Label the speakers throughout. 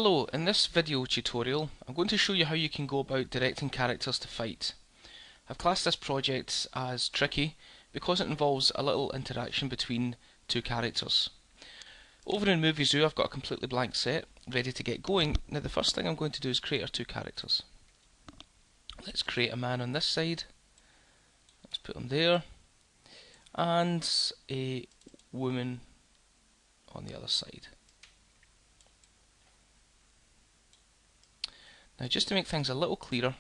Speaker 1: Hello, in this video tutorial I'm going to show you how you can go about directing characters to fight. I've classed this project as tricky because it involves a little interaction between two characters. Over in Muvizu I've got a completely blank set ready to get going. Now the first thing I'm going to do is create our two characters. Let's create a man on this side, let's put him there, and a woman on the other side. Now just to make things a little clearer,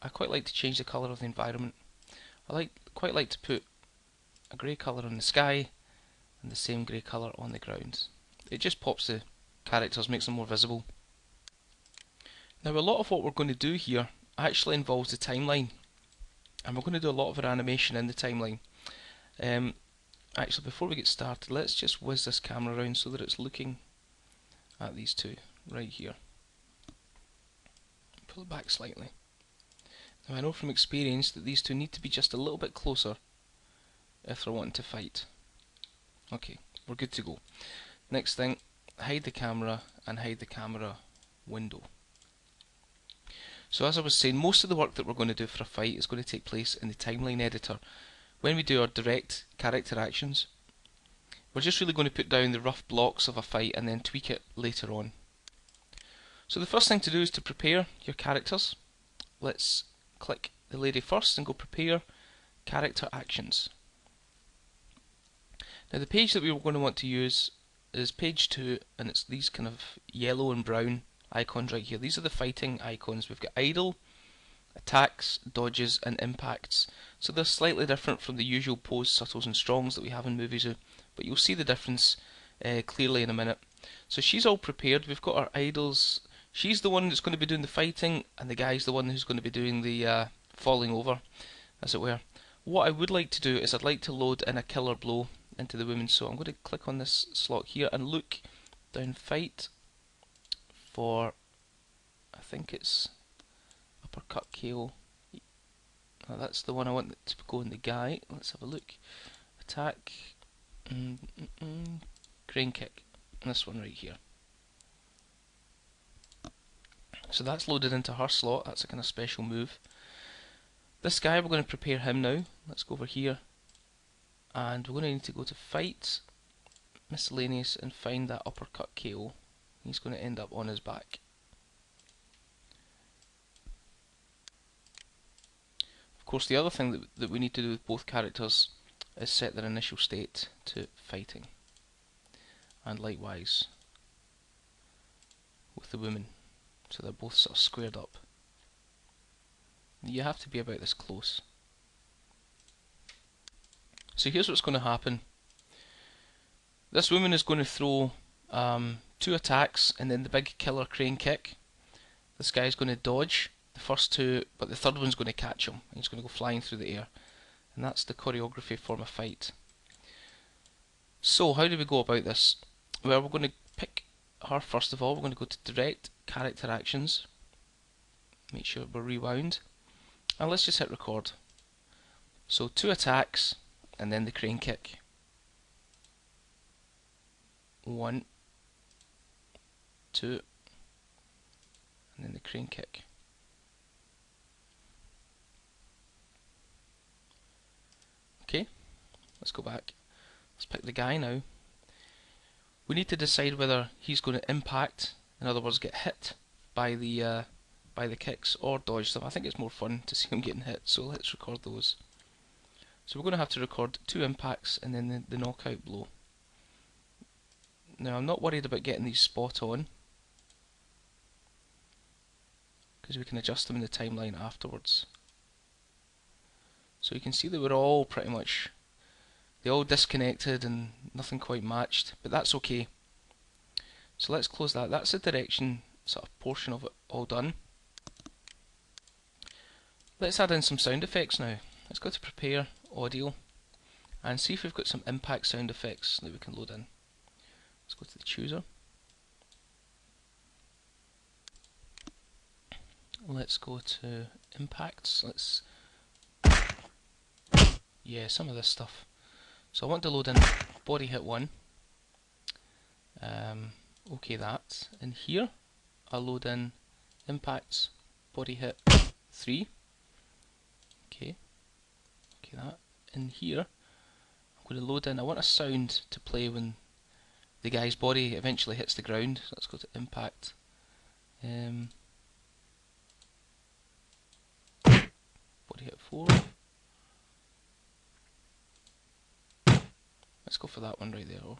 Speaker 1: I quite like to change the colour of the environment. I quite like to put a grey colour on the sky and the same grey colour on the ground. It just pops the characters, makes them more visible. Now a lot of what we're going to do here actually involves the timeline, and we're going to do a lot of our animation in the timeline. Actually, before we get started, let's just whiz this camera around so that it's looking at these two right here. Pull it back slightly. Now I know from experience that these two need to be just a little bit closer if they're wanting to fight. Okay, we're good to go. Next thing, hide the camera and hide the camera window. So as I was saying, most of the work that we're going to do for a fight is going to take place in the timeline editor. When we do our direct character actions, we're just really going to put down the rough blocks of a fight and then tweak it later on. So the first thing to do is to prepare your characters. Let's click the lady first and go prepare character actions. Now the page that we were going to want to use is page 2, and it's these kind of yellow and brown icons right here. These are the fighting icons. We've got idle, attacks, dodges and impacts. So they're slightly different from the usual pose, subtles and strongs that we have in Muvizu, but you'll see the difference clearly in a minute. So she's all prepared. We've got our idols. She's the one that's going to be doing the fighting, and the guy's the one who's going to be doing the falling over, as it were. What I would like to do is I'd like to load in a killer blow into the woman, so I'm going to click on this slot here and look down fight for, I think it's uppercut KO. That's the one I want to go in the guy. Let's have a look. Attack, crane kick, and this one right here. So that's loaded into her slot. That's a kind of special move. This guy, we're going to prepare him now. Let's go over here, and we're going to need to go to fight, miscellaneous, and find that uppercut KO. He's going to end up on his back. Of course, the other thing that we need to do with both characters is set their initial state to fighting, and likewise with the woman, so they're both sort of squared up. You have to be about this close. So here's what's going to happen. This woman is going to throw 2 attacks and then the big killer crane kick. This guy's going to dodge the first 2, but the third one's going to catch him. He's going to go flying through the air. And that's the choreography for a fight. So how do we go about this? Well, we're going to pick her first of all. We're going to go to direct character actions. Make sure we're rewound. And let's just hit record. So 2 attacks and then the crane kick. 1, 2, and then the crane kick. Okay, let's go back. Let's pick the guy now. We need to decide whether he's going to impact, in other words get hit by the kicks, or dodge them. I think it's more fun to see him getting hit, so let's record those. So we're going to have to record 2 impacts and then the knockout blow. Now I'm not worried about getting these spot on, because we can adjust them in the timeline afterwards. So you can see that we're all pretty much, they all disconnected and nothing quite matched, but that's okay. So let's close that. That's the direction sort of portion of it all done. Let's add in some sound effects now. Let's go to prepare audio and see if we've got some impact sound effects that we can load in. Let's go to the chooser. Let's go to impacts. Yeah, some of this stuff. So I want to load in body hit 1. Okay, that. In here, I'll load in impacts, body hit 3. Okay, okay, that. In here, I'm going to load in, I want a sound to play when the guy's body eventually hits the ground. So let's go to impact. Body hit 4. Let's go for that one right there. Oh.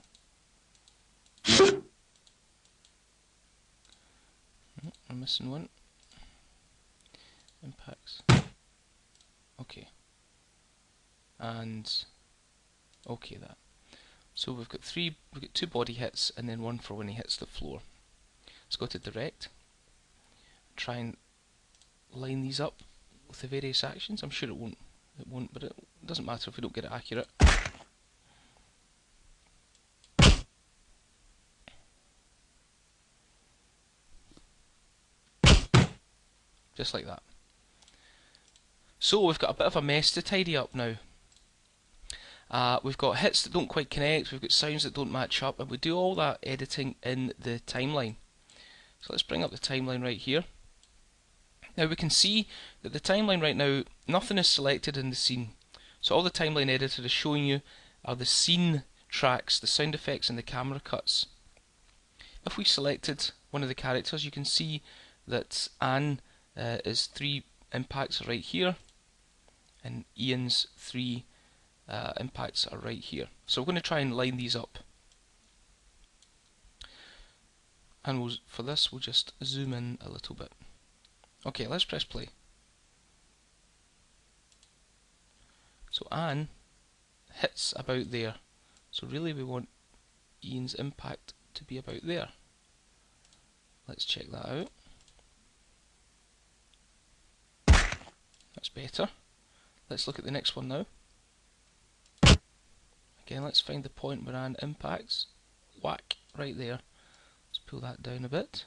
Speaker 1: I'm missing one. Impacts. Okay. And okay, that. So we've got 2 body hits and then 1 for when he hits the floor. Let's go to direct. Try and line these up with the various actions. I'm sure it won't, but it doesn't matter if we don't get it accurate. Just like that. So we've got a bit of a mess to tidy up now. We've got hits that don't quite connect, we've got sounds that don't match up, and we do all that editing in the timeline. So let's bring up the timeline right here. Now we can see that the timeline right now, nothing is selected in the scene. So all the timeline editor is showing you are the scene tracks, the sound effects and the camera cuts. If we selected one of the characters, you can see that Anne is 3 impacts right here, and Ian's 3 impacts are right here. So we're going to try and line these up. And for this we'll just zoom in a little bit. Okay, let's press play. So Anne hits about there. So really we want Ian's impact to be about there. Let's check that out. That's better. Let's look at the next one now. Again, let's find the point where Anne impacts. Whack, right there. Let's pull that down a bit.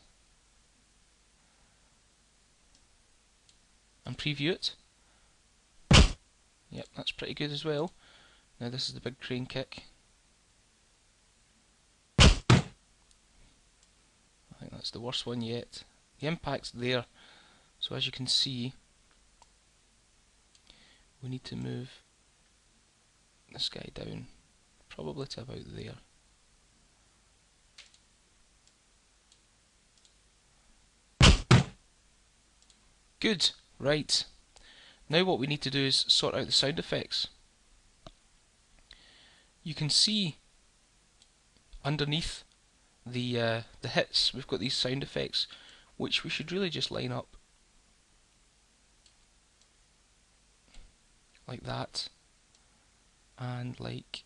Speaker 1: And preview it. Yep, that's pretty good as well. Now this is the big crane kick. I think that's the worst one yet. The impact's there. So as you can see, we need to move this guy down, probably to about there. Good, right. Now what we need to do is sort out the sound effects. You can see underneath the hits we've got these sound effects, which we should really just line up like that, and like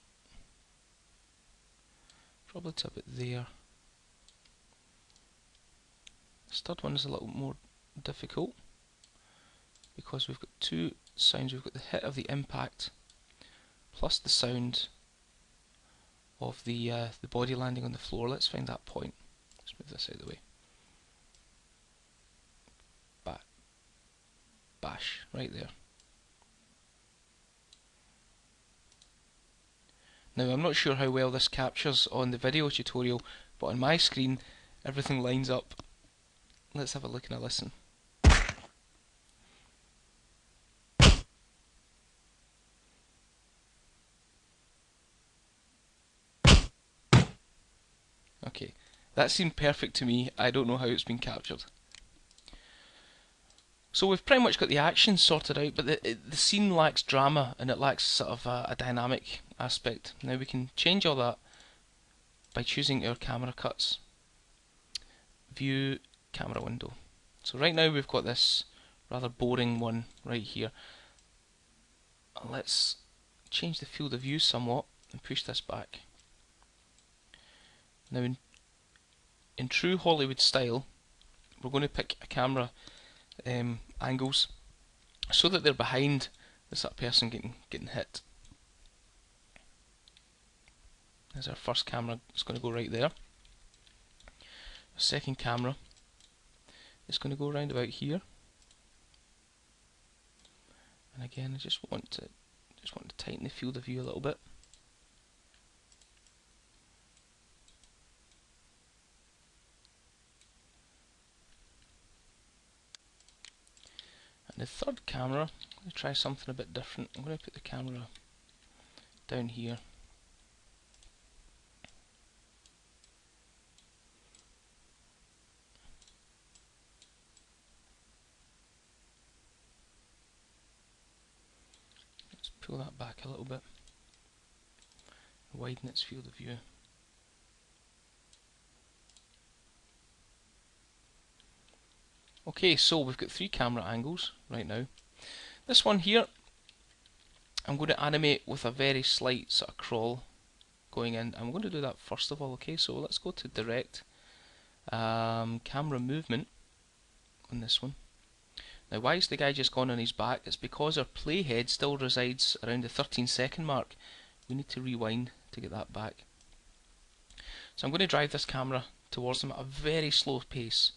Speaker 1: probably to about there. This third one is a little more difficult because we've got 2 sounds. We've got the hit of the impact plus the sound of the body landing on the floor. Let's find that point. Let's move this out of the way. Bash, right there. Now I'm not sure how well this captures on the video tutorial, but on my screen everything lines up. Let's have a look and a listen. Okay, that seemed perfect to me. I don't know how it's been captured. So we've pretty much got the action sorted out, but the scene lacks drama and it lacks sort of a dynamic aspect. Now we can change all that by choosing our camera cuts. View camera window. So right now we've got this rather boring one right here. Let's change the field of view somewhat and push this back. Now in true Hollywood style, we're going to pick a camera angles so that they're behind this person getting hit. There's our first camera, it's going to go right there. Our second camera is going to go around about here. And again, I just want to tighten the field of view a little bit. The third camera, I'm going to try something a bit different. I'm going to put the camera down here. Let's pull that back a little bit, widen its field of view. Okay, so we've got 3 camera angles right now. This one here, I'm going to animate with a very slight sort of crawl going in. I'm going to do that first of all. Okay, so let's go to direct, camera movement on this one. Now why is the guy just gone on his back? It's because our playhead still resides around the 13-second mark. We need to rewind to get that back. So I'm going to drive this camera towards him at a very slow pace.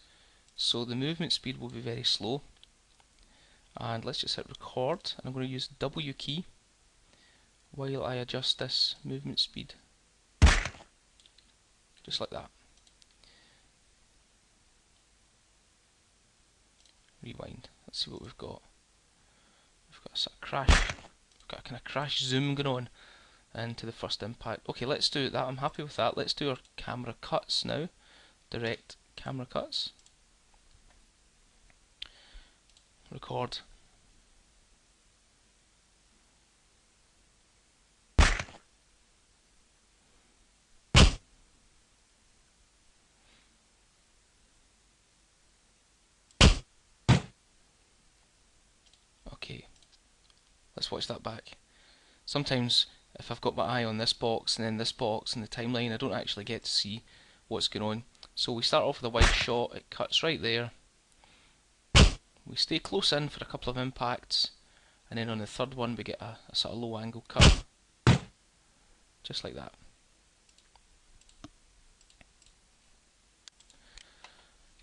Speaker 1: So the movement speed will be very slow. And let's just hit record, and I'm going to use the W key while I adjust this movement speed. Just like that. Rewind. Let's see what we've got. We've got a sort of crash. We've got a kind of crash zoom going on into the first impact. Okay, let's do that. I'm happy with that. Let's do our camera cuts now. Direct camera cuts. Record. Okay, let's watch that back. Sometimes if I've got my eye on this box and then this box in the timeline, I don't actually get to see what's going on. So we start off with a wide shot, it cuts right there. We stay close in for a couple of impacts, and then on the third one we get a sort of low angle cut. Just like that.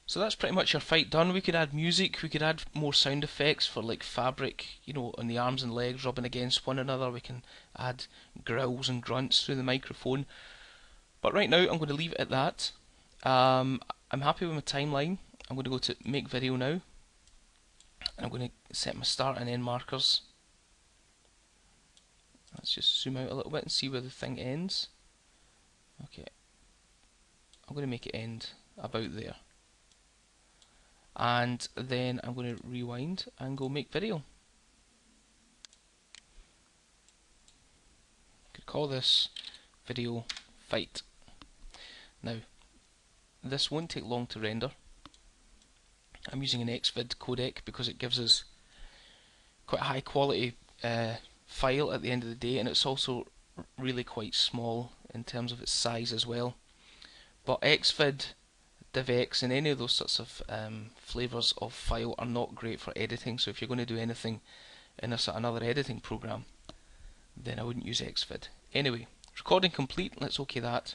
Speaker 1: So that's pretty much our fight done. We could add music, we could add more sound effects for like fabric, you know, on the arms and legs rubbing against one another. We can add growls and grunts through the microphone. But right now I'm going to leave it at that. I'm happy with my timeline. I'm going to go to make video now. And I'm going to set my start and end markers. Let's just zoom out a little bit and see where the thing ends. Okay. I'm going to make it end about there. And then I'm going to rewind and go make video. Could call this video fight. Now, this won't take long to render. I'm using an Xvid codec because it gives us quite a high quality file at the end of the day, and it's also really quite small in terms of its size as well. But Xvid, DivX and any of those sorts of flavours of file are not great for editing, so if you're going to do anything in a sort of another editing program, then I wouldn't use Xvid. Anyway, recording complete, let's OK that,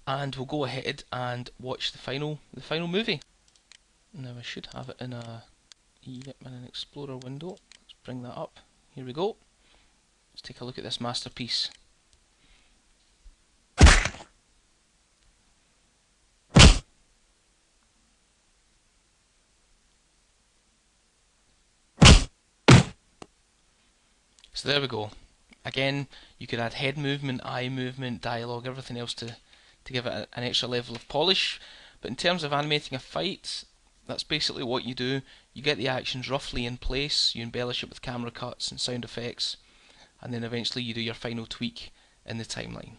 Speaker 1: and we'll go ahead and watch the final movie. Now I should have it in a in an Explorer window. Let's bring that up. Here we go. Let's take a look at this masterpiece. So there we go. Again, you could add head movement, eye movement, dialogue, everything else to give it an extra level of polish. But in terms of animating a fight, that's basically what you do. You get the actions roughly in place, you embellish it with camera cuts and sound effects, and then eventually you do your final tweak in the timeline.